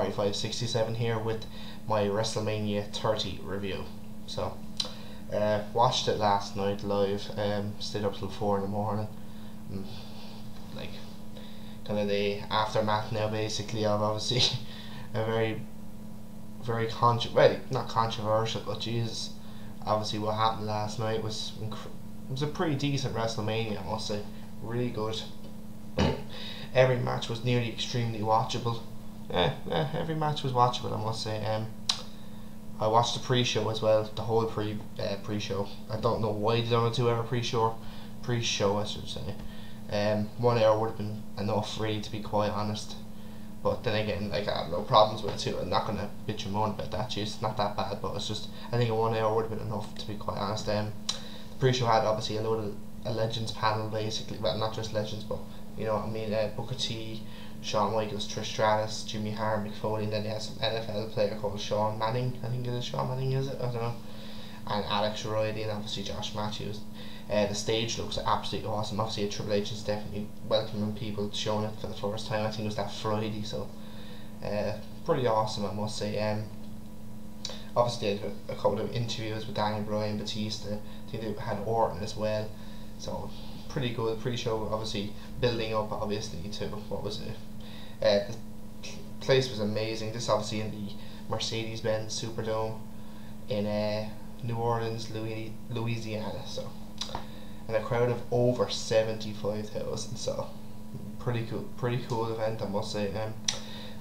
4567 here with my Wrestlemania 30 review. So, watched it last night live, stayed up till 4 in the morning, like, kind of the aftermath now basically of obviously a very not controversial, but Jesus, obviously what happened last night was a pretty decent Wrestlemania, I must say, really good. Every match was nearly extremely watchable. Every match was watchable, I must say. I watched the pre-show as well, the whole pre-show. I don't know why they don't do ever pre-show I should say. 1 hour would have been enough really, to be quite honest. But then again, like, I have no problems with it too. I'm not gonna bitch and moan about that. Jeez, it's not that bad, but it's just, I think a 1 hour would have been enough, to be quite honest. The pre-show had obviously a load of a Legends panel basically. Well, not just Legends, but you know what I mean. Booker T, Shawn Michaels, Trish Stratus, Jimmy Hart, Mick Foley, and then they had some NFL player called Sean Manning. I think it is Sean Manning, is it? I don't know. And Alex Riley, and obviously Josh Matthews. The stage looks absolutely awesome. Obviously, Triple H is definitely welcoming people, showing it for the first time. I think it was that Friday, so pretty awesome, I must say. Obviously, they had a couple of interviews with Daniel Bryan, Batista. I think they had Orton as well. So pretty good pre-show. Obviously, building up obviously to what was it? The place was amazing. This obviously in the Mercedes-Benz Superdome in New Orleans, Louisiana. So, and a crowd of over 75,000. So pretty cool event, I must say.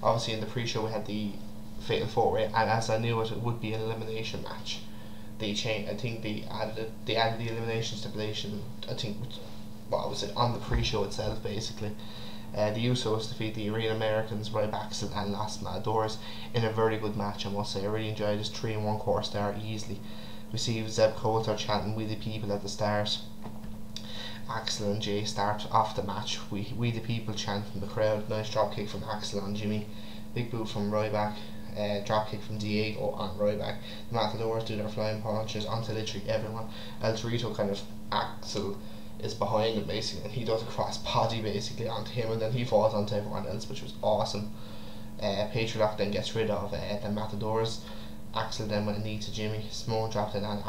Obviously in the pre-show we had the Fatal 4-Way, and as I knew it would be an elimination match. I think they added the elimination stipulation. I think, what was it, on the pre-show itself basically. The Usos defeat the Arena Americans, Rybaxel and Los Matadores in a very good match, I must say. I really enjoyed this 3 1/4 star easily. We see Zeb Coulter chanting "We the People" at the start. Axel and Jay start off the match. We the People chant from the crowd. Nice drop kick from Axel on Jimmy. Big boot from Ryback. Drop kick from Diego on Ryback. The Matadores do their flying punches onto literally everyone. El Torito kind of, Axel is behind him basically, and he does a cross body basically onto him, and then he falls onto everyone else, which was awesome. Patriot then gets rid of the Matadors. Axel then with a knee to Jimmy. Simone dropped it on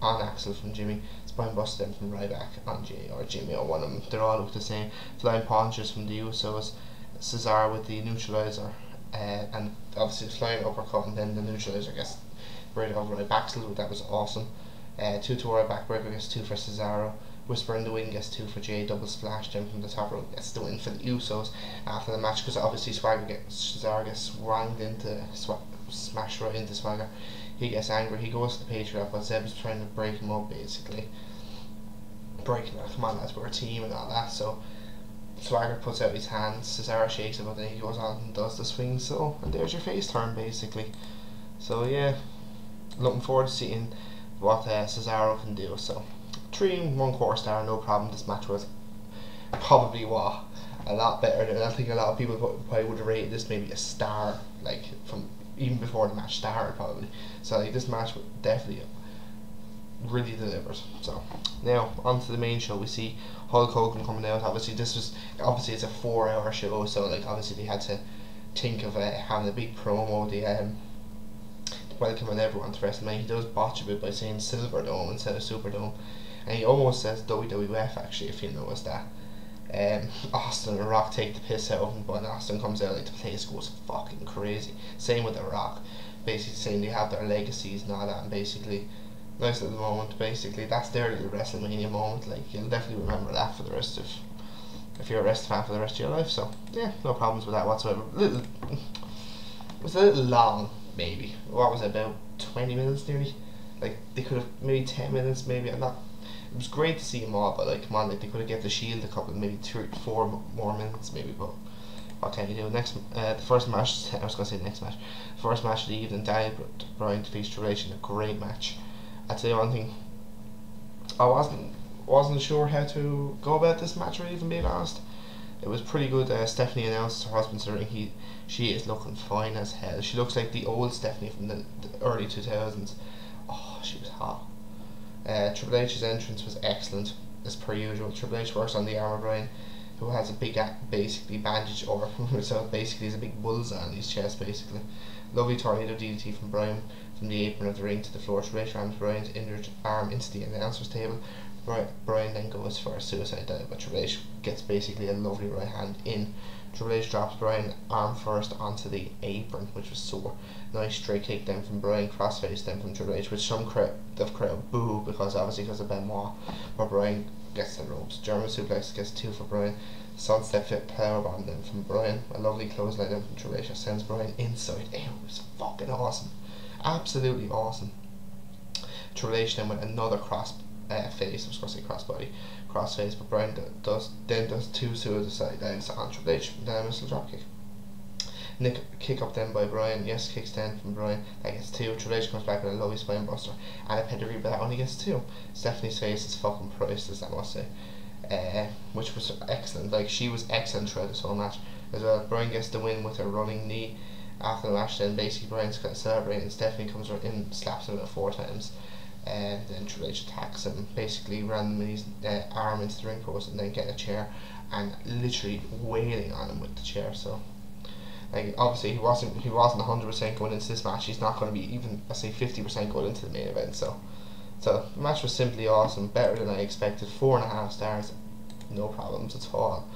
Axel from Jimmy. Spine busted them from Ryback on Jay or Jimmy or one of them. They all look the same. Flying punches from the Usos. Cesaro with the neutralizer. And obviously the flying uppercut, and then the neutralizer gets rid of Rybaxel. That was awesome. 2 to Ryback, Breaker gets 2 for Cesaro. Whisper in the Wind gets 2 for Jay. Double splash then from the top rope gets the win for the Usos after the match, because obviously Cesaro gets wranged into smashed right into Swagger. He gets angry. He goes to the Patriot, but Zeb's trying to break him up basically. Breaking it, come on lads, we're a team and all that. So Swagger puts out his hands, Cesaro shakes it, but then he goes on and does the swing, so, and there's your face turn basically. So yeah, looking forward to seeing what Cesaro can do. So 3 1/4 star, no problem. This match was probably a lot better than, I think a lot of people probably would have rated this maybe a star, like from even before the match started probably. So like, this match definitely really delivered. So now on to the main show. We see Hulk Hogan coming out. Obviously it's a 4-hour show, so like obviously they had to think of having a big promo. The welcoming everyone to WrestleMania. He does botch a bit by saying Silverdome instead of Superdome, and he almost says WWF actually, if you notice that. Austin and Rock take the piss out of him, but when Austin comes out, like, the place goes fucking crazy. Same with The Rock, basically saying they have their legacies and all that, and basically nice little moment. Basically that's their little WrestleMania moment. Like, you'll definitely remember that for the rest of, if you're a wrestling fan, for the rest of your life. So yeah, no problems with that whatsoever. It was a little long maybe. What was it, about 20 minutes nearly? Like, they could have maybe 10 minutes maybe. It was great to see them all, but like, come on, like, they could have get the Shield a couple, maybe 3 or 4 more minutes maybe, but what can you do? The first match, I was going to say next match, first match of the evening, Daniel Bryan defeats Triple H in a great match. I'd say one thing, I wasn't sure how to go about this match, really, if I'm being honest. It was pretty good. Stephanie announced her husband's the ring. She is looking fine as hell. She looks like the old Stephanie from the early 2000s. Oh, she was hot. Triple H's entrance was excellent, as per usual. Triple H works on the arm of Bryan. who has a big basically bandage over so basically he's a big bullseye on his chest basically. Lovely tornado DDT from Bryan from the apron of the ring to the floor. Triple H rams Bryan's injured arm into the announcer's table. Bryan then goes for a suicide dive, but Triple H gets basically a lovely right hand in. Triple H drops Bryan arm first onto the apron, which was sore. Nice straight kick then from Bryan, crossface then from Triple H, which some crowd boo because obviously because of Benoit, but Bryan gets the ropes. German suplex gets 2 for Bryan. Sunset flip powerbomb then from Bryan. A lovely clothesline then from Triple H that sends Bryan inside. Ew, it was fucking awesome, absolutely awesome. Triple H then with another face, I was going to say crossface, but Bryan does 2 suicide dives on Triple H, then a missile dropkick. Kick up then by Bryan, yes, kicks 10 from Bryan, that gets 2. Triple H comes back with a lovely spine buster and a pedigree, but that only gets 2. Stephanie's face is fucking priceless, I must say, which was excellent. Like, she was excellent throughout this whole match as well. Bryan gets the win with a running knee after the match. Then basically Bryan's kind of celebrating, and Stephanie comes in, slaps him about 4 times. And then Triple H attacks him, basically randomly his arm into the ring post, and then getting a chair and literally wailing on him with the chair. So, like, obviously he wasn't 100% going into this match. He's not going to be even, I say, 50% going into the main event. So the match was simply awesome, better than I expected. 4.5 stars, no problems at all.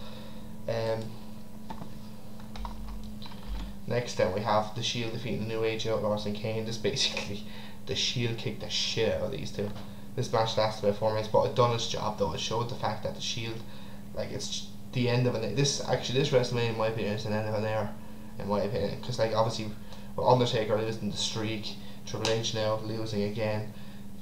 Next then we have the Shield defeating the New Age Outlaws and Kane. This basically, the Shield kicked the shit out of these two. This match lasted about 4 minutes, but it done its job though. It showed the fact that the Shield, like, it's the end of this WrestleMania in my opinion is an end of an era, in my opinion, because like obviously with Undertaker losing the streak, Triple H now losing again,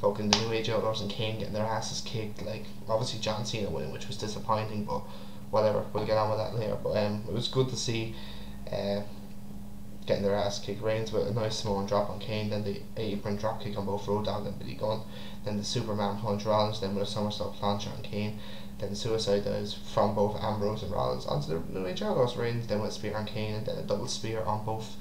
fucking the New Age Outlaws and Kane getting their asses kicked, like obviously John Cena winning, which was disappointing, but whatever, we'll get on with that later. But it was good to see getting their ass kicked. Reigns with a nice Samoan drop on Kane, then the apron drop kick on both Road Dogg and Billy Gunn, then the Superman punch Rollins, then with a somersault plancha on Kane, then the suicide dives from both Ambrose and Rollins onto the New Age Outlaws. Reigns then with a spear on Kane, and then a double spear on both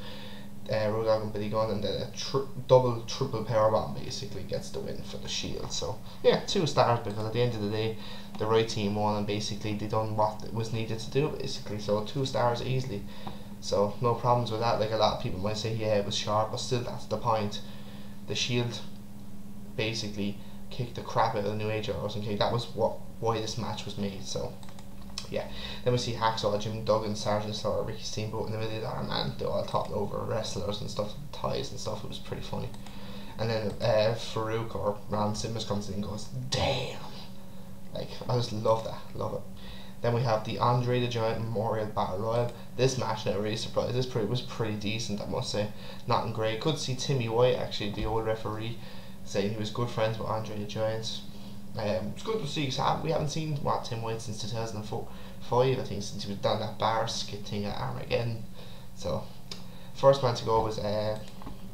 Road Dogg and Billy Gunn, and then a triple powerbomb basically gets the win for the Shield. So yeah, 2 stars, because at the end of the day the right team won, and basically they done what was needed to do basically. So 2 stars easily. So no problems with that. Like, a lot of people might say, yeah, it was sharp, but still, that's the point. The Shield basically kicked the crap out of the New Age Outlaws and Kane. That was why this match was made. So yeah. Then we see Hacksaw, Jim Duggan, Sergeant Slaughter, Ricky Steamboat in the middle of our man. They all talking over wrestlers and stuff, ties and stuff. It was pretty funny. And then Farouk or Ron Simmons comes in and goes, damn. Like, I just love that. Love it. Then we have the Andre the Giant Memorial Battle Royal. This match, now really surprised. This was pretty decent, I must say. Nothing great. Good to see Timmy Wyatt, actually, the old referee, saying he was good friends with Andre the Giant. It's good to see, because we haven't seen Tim Wyatt since 2005, I think, since he was done that bar skit thing at Armageddon. So, first man to go was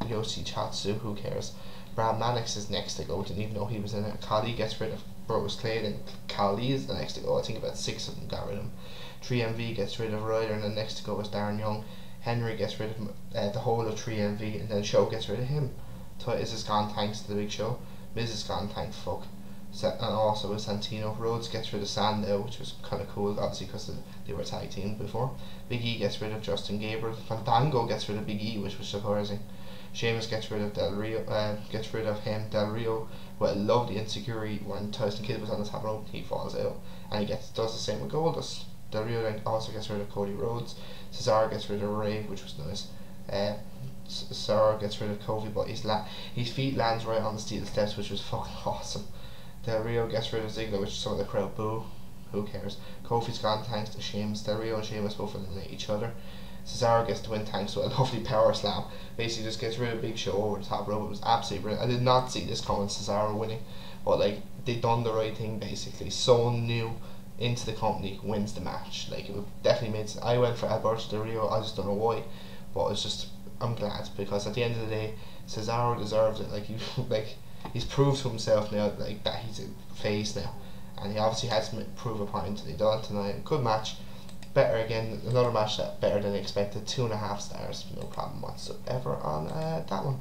Yoshi Chatsu, who cares. Brad Mannix is next to go, didn't even know he was in it. Khali gets rid of Brodus Clay, and Khali is the next to go. I think about 6 of them got rid of him. 3MV gets rid of Ryder, and then next to go is Darren Young. Henry gets rid of the whole of 3MV, and then Show gets rid of him. Titus is gone thanks to the Big Show. Miz is gone thanks fuck. And also with Santino. Rhodes gets rid of Sandow, which was kind of cool, obviously, because they were tag team before. Big E gets rid of Justin Gabriel. Fandango gets rid of Big E, which was surprising. Sheamus gets rid of Del Rio, Del Rio, with a lovely insecurity when Tyson Kidd was on the top rope. He falls out, and he does the same with Goldust. Del Rio then also gets rid of Cody Rhodes. Cesaro gets rid of Ray, which was nice. Cesaro gets rid of Kofi, but his feet lands right on the steel steps, which was fucking awesome. Del Rio gets rid of Ziggler, which some of the crowd boo. Who cares? Kofi's gone thanks to Sheamus. Del Rio and Sheamus both eliminate each other. Cesaro gets to win thanks to a lovely power slam. Basically just gets rid of Big Show over the top rope. It was absolutely brilliant. I did not see this coming, Cesaro winning, but like, they done the right thing basically. Someone new into the company wins the match. Like, it would definitely made sense. I went for Alberto Del Rio, I just don't know why, but it's just, I'm glad, because at the end of the day Cesaro deserves it. Like, he's proved to himself now, like, that he's a face now, and he obviously has to prove a point, and he done it tonight. Good match. Better again, another match that better than expected. 2.5 stars, no problem whatsoever on that one.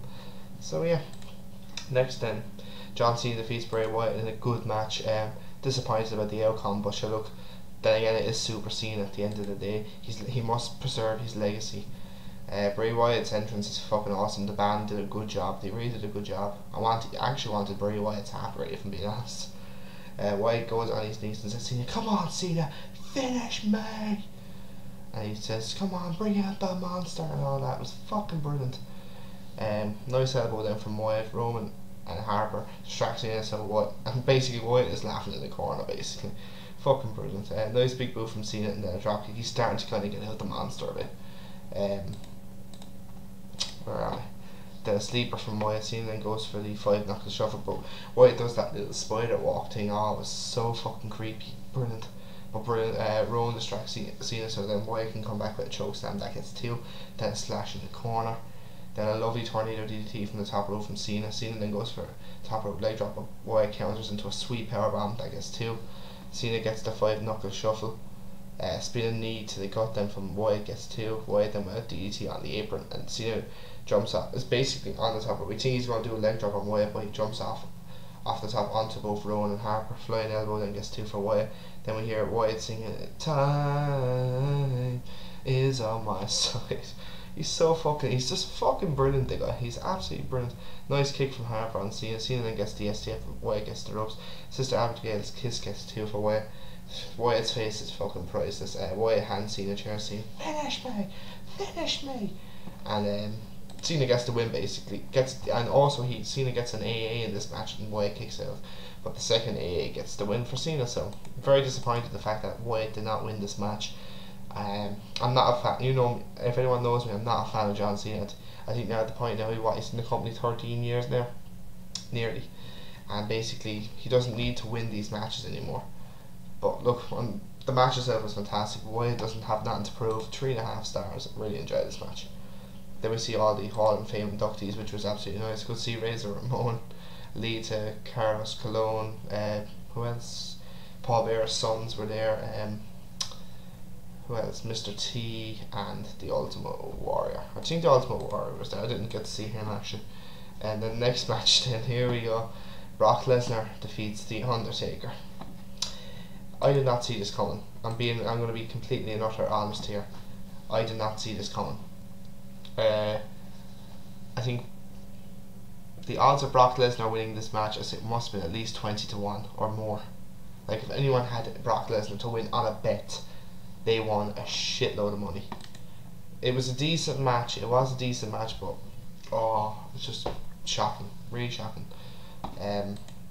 So yeah, next then, John Cena defeats Bray Wyatt in a good match. Disappointed about the outcome, but sure, look, then again, it is Super Cena at the end of the day. He must preserve his legacy. Bray Wyatt's entrance is fucking awesome. The band did a good job. They really did a good job. I actually wanted Bray Wyatt to happen, if I'm being honest. Wyatt goes on his knees and says, Cena, come on, Cena, finish me. And he says, come on, bring out the monster and all that. It was fucking brilliant. Nice elbow then from Wyatt. Roman and Harper distracting us, and basically Wyatt is laughing in the corner, basically. Fucking brilliant. Nice big move from Cena and then a dropkick. He's starting to kind of get out the monster a bit. Where am I? The sleeper from Wyatt. Cena then goes for the 5 knuckle shuffle, but Wyatt does that little spider walk thing. Oh, it was so fucking creepy. Brilliant. But brilliant. Rowan distracts Cena, so then Wyatt can come back with a chokeslam. That gets 2. Then a slash in the corner. Then a lovely tornado DDT from the top rope from Cena. Cena then goes for a top rope leg drop, but Wyatt counters into a sweet powerbomb. That gets 2. Cena gets the 5 knuckle shuffle. Spinning knee to the gut then from Wyatt gets 2. Wyatt then with a DDT on the apron, and Cena jumps up. It's basically on the top. We think he's going to do a leg drop on Wyatt, but he jumps off the top onto both Rowan and Harper. Flying elbow then gets 2 for Wyatt. Then we hear Wyatt singing, time is on my side. He's he's just fucking brilliant, the guy. He's absolutely brilliant. Nice kick from Harper on Cena. Cena then gets the STF, Wyatt gets the ropes. Sister Abigail's kiss gets 2 for Wyatt. Wyatt's face is fucking priceless. Wyatt hands Cena a chair, saying, finish me. And Cena gets the win, basically. And also Cena gets an AA in this match, and Wyatt kicks out. But the second AA gets the win for Cena. So very disappointed the fact that Wyatt did not win this match. I'm not a fan. You know, if anyone knows me, I'm not a fan of John Cena. I think now at the point now he's in the company 13 years now, nearly, and basically he doesn't need to win these matches anymore. But look, the match itself was fantastic. Wyatt doesn't have nothing to prove. 3.5 stars. Really enjoyed this match. Then we see all the Hall of Fame inductees, which was absolutely nice. Good to see Razor Ramon, Lita, Carlos Colon, who else? Paul Bearer's sons were there. Who else? Mr. T and the Ultimate Warrior. I think the Ultimate Warrior was there. I didn't get to see him actually. And the next match then, here we go. Brock Lesnar defeats the Undertaker. I did not see this coming. I'm going to be completely and utter honest here. I did not see this coming. I think the odds of Brock Lesnar winning this match, it must have been at least 20 to 1 or more. Like if anyone had Brock Lesnar to win on a bet, they won a shitload of money. It was a decent match. It was a decent match, but it's just shocking, really shocking.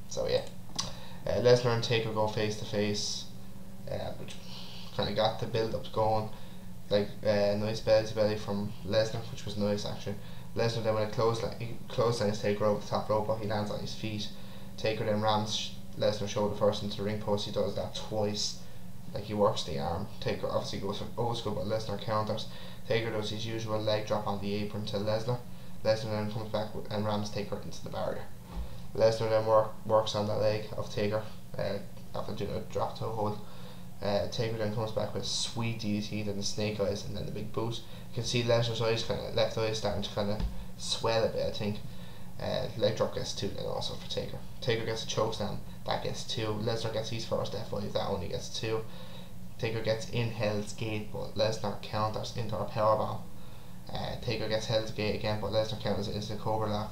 So yeah, Lesnar and Taker go face to face, which kind of got the build up going. Like nice belly to belly from Lesnar, which was nice actually. Lesnar then with a clothesline his Taker over the top rope, but he lands on his feet. Taker then rams Lesnar shoulder first into the ring post. He does that twice. Like he works the arm. Taker obviously goes for old school, but Lesnar counters. Taker does his usual leg drop on the apron to Lesnar. Lesnar then comes back and rams Taker into the barrier. Lesnar then works on the leg of Taker after doing a drop toe hold. Taker then comes back with a sweet DDT, then the snake eyes, and then the big boot. You can see Lesnar's eyes, left eye starting to kind of swell a bit, I think. Leg drop gets 2 then also for Taker. Taker gets a chokeslam, that gets 2. Lesnar gets his first F5, that only gets 2. Taker gets in Hell's Gate, but Lesnar counters into a powerbomb. Taker gets Hell's Gate again, but Lesnar counters it into the Cobra Lock.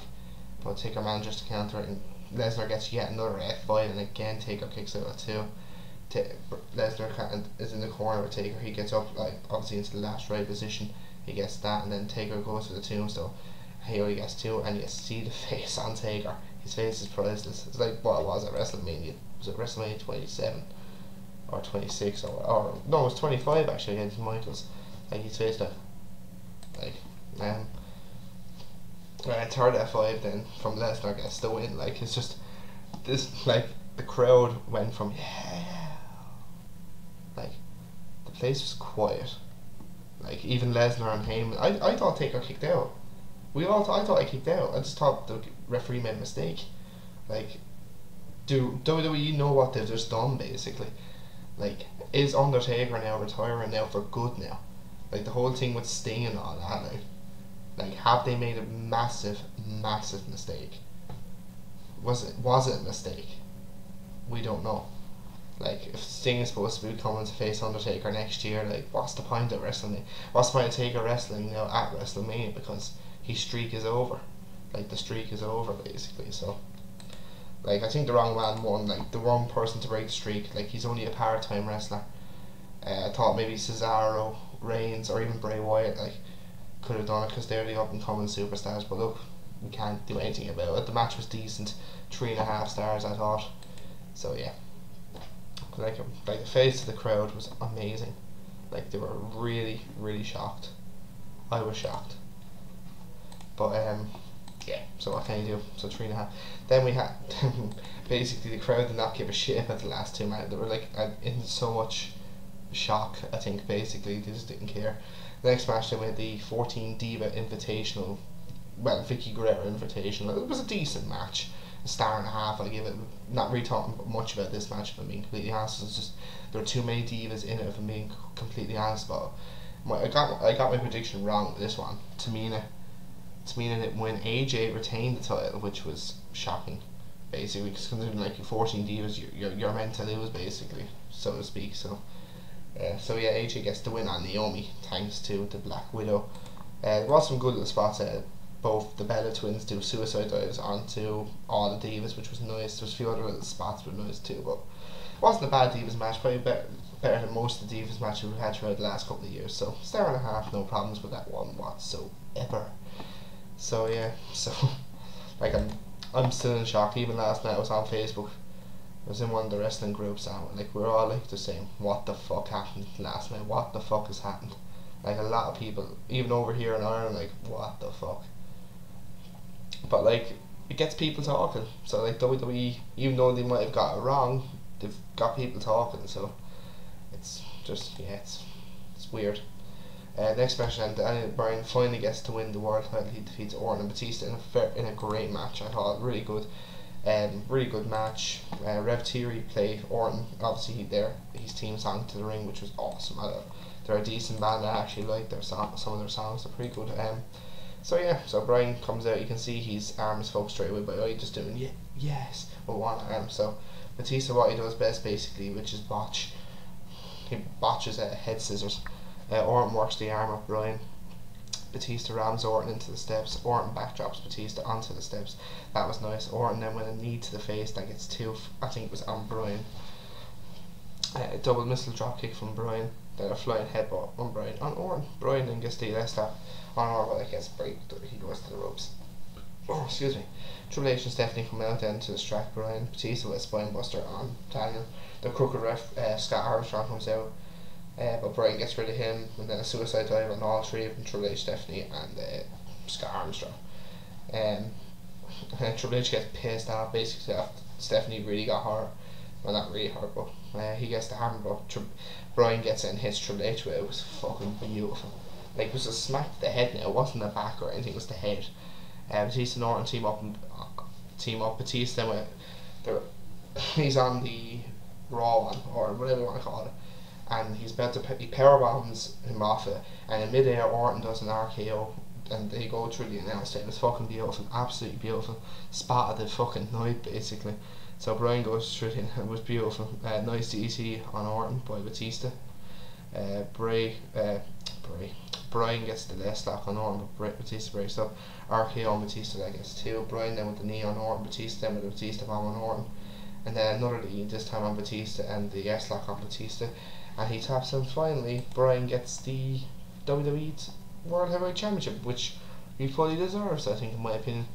But Taker manages to counter it, and Lesnar gets yet another F5, and again Taker kicks out at 2. Lesnar is in the corner with Taker. He gets up, like obviously into the last right position. He gets that, and then Taker goes for the tombstone. Here he gets 2, and you see the face on Taker. His face is priceless. It's like what it was at Wrestlemania. Was it Wrestlemania 27 or 26 or no? It was 25 actually against Michaels. Like his face, like third F5 then from Lesnar gets the win. Like it's just this, like the crowd went from like the place was quiet. Like even Lesnar and Heyman. I thought Taker kicked out. I thought I kicked out. I just thought the referee made a mistake. Like, do WWE know what they've just done basically? Like, is Undertaker now retiring now for good now? Like the whole thing with Sting and all that. Like have they made a massive mistake? Was it a mistake? We don't know. Like, if Sting is supposed to be coming to face Undertaker next year, like, what's the point of wrestling? What's the point of Taker wrestling now at WrestleMania? Because his streak is over. Like, the streak is over, basically. So, like, I think the wrong man won. Like, the wrong person to break the streak. Like, he's only a part-time wrestler. I thought maybe Cesaro, Reigns, or even Bray Wyatt, like, could have done it because they're the up-and-coming superstars. But look, we can't do anything about it. The match was decent. 3.5 stars, I thought. So, yeah. Like the face of the crowd was amazing. Like, they were really, really shocked. I was shocked. But yeah. So what can you do? So 3.5. Then we had basically the crowd did not give a shit about the last 2 minutes. They were like in so much shock. I think basically they just didn't care. The next match then we had the 14 Diva Invitational. Well, Vicky Guerrero Invitational. It was a decent match. 1.5 stars I give it. Not really talking much about this match, if I'm being completely honest. It's just there were too many divas in it, if I'm being completely honest. But I got my prediction wrong with this one. Tamina didn't win. AJ retained the title, which was shocking, basically, because considering like 14 divas, you're meant to lose, basically, so to speak. So yeah, AJ gets the win on Naomi thanks to the Black Widow. There was some good little spots. Both the Bella twins do suicide dives onto all the divas, which was nice. There's a few other little spots that were nice too, but it wasn't a bad divas match. Probably better than most of the divas matches we've had throughout the last couple of years. So 1.5 stars, no problems with that one whatsoever. So yeah, so like I'm still in shock. Even last night I was on Facebook. I was in one of the wrestling groups and like we're all like the same. What the fuck happened last night? What the fuck has happened? Like a lot of people, even over here in Ireland, like what the fuck. But like it gets people talking. So like WWE, even though they might have got it wrong, they've got people talking. So it's just it's weird. Next match, and Bryan finally gets to win the world title. He defeats Orton and Batista in a great match. I thought really good match. Rev Theory play Orton. Obviously his team song to the ring, which was awesome. They're a decent band. I actually like some of their songs. They're pretty good. So yeah, so Bryan comes out. You can see his arms folk straight away, but I just doing yes with one arm. So Batista, what he does best basically, which is botch. He botches head scissors. Orton works the arm of Bryan. Batista rams Orton into the steps. Orton backdrops Batista onto the steps. That was nice. Orton then went a knee to the face. That gets 2. I think it was on Bryan. A double missile drop kick from Bryan. Then a flying headbutt on Bryan on Orton. Bryan then gets the Lesnar on Orton, but I guess Bray, he goes to the ropes. Oh, excuse me. Triple H and Stephanie come out then to distract Bryan. Batista with a spine buster on Daniel. The crooked ref Scott Armstrong comes out, but Bryan gets rid of him, and then a suicide dive on all 3 of them: Triple H, Stephanie, and Scott Armstrong. And Triple H gets pissed off basically after Stephanie really got hurt. Well, not really hurt, but he gets the hammer, but Bryan gets it and hits Triple H with it. It was fucking beautiful. Like, it was a smack to the head now. It wasn't the back or anything, it was the head. Batista and Orton team up. Batista with he's on the Raw one, or whatever you want to call it, and he's about to he power bombs him off it, and in midair Orton does an RKO, and they go through the announce table. It's fucking beautiful, absolutely beautiful. Spot of the fucking night basically. So Bryan goes through it. It was beautiful. Nice DDT on Orton by Batista. Bryan gets the last lock on Orton, but Batista breaks up. RKO on Batista, that gets 2. Bryan then with the knee on Orton. Batista then with the Batista bomb on Orton, and then another knee, this time on Batista, and the S-lock on Batista, and he taps him. Finally Bryan gets the WWE World Heavyweight Championship, which he fully deserves, I think, in my opinion.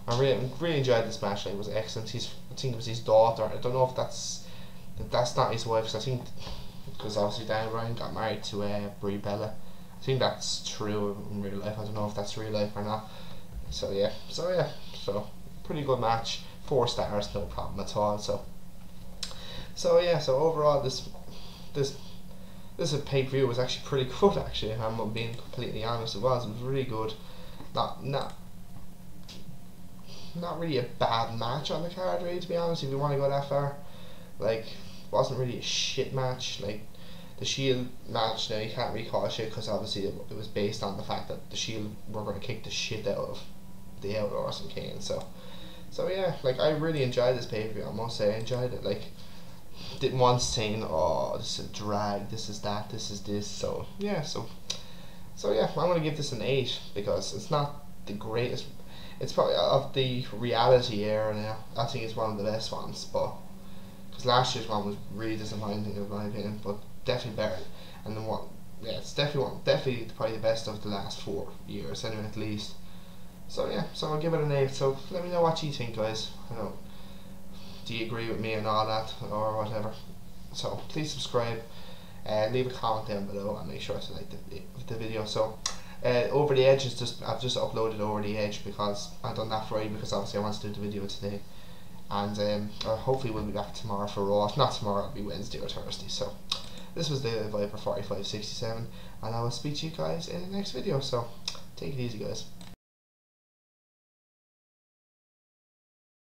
I really enjoyed this match. Like, it was excellent. I think it was his daughter. I don't know if that's not his wife, cause I think, because obviously Daniel Bryan got married to Brie Bella. I think that's true in real life. I don't know if that's real life or not. So yeah, pretty good match. 4 stars, no problem at all. So yeah, so overall this pay-per-view was actually pretty good. Actually, I'm being completely honest. It was really good. Not really a bad match on the card, really, to be honest, if you want to go that far. Like, wasn't really a shit match. Like, the Shield match, now you can't really call it shit, because obviously it was based on the fact that the Shield were going to kick the shit out of the Outlaws and Kane. So yeah, like, I really enjoyed this pay-per-view, I must say. I enjoyed it. Like, didn't want saying, oh, this is a drag, this is that, this is this. So yeah, so yeah, I'm gonna give this an 8 because it's not the greatest. It's probably of the reality era now. I think it's one of the best ones, but because last year's one was really disappointing in my opinion, but definitely better. And then what? Yeah, it's definitely probably the best of the last 4 years, anyway, at least. So yeah, so I'll give it an 8. So let me know what you think, guys. I know, do you agree with me and all that, or whatever? So please subscribe, leave a comment down below, and make sure to like the video. So Over the Edge is I've just uploaded Over the Edge because I've done that for you, because obviously I want to do the video today, and hopefully we'll be back tomorrow for Raw. If not tomorrow, it'll be Wednesday or Thursday. So this was the Viper 4567, and I will speak to you guys in the next video. So take it easy, guys.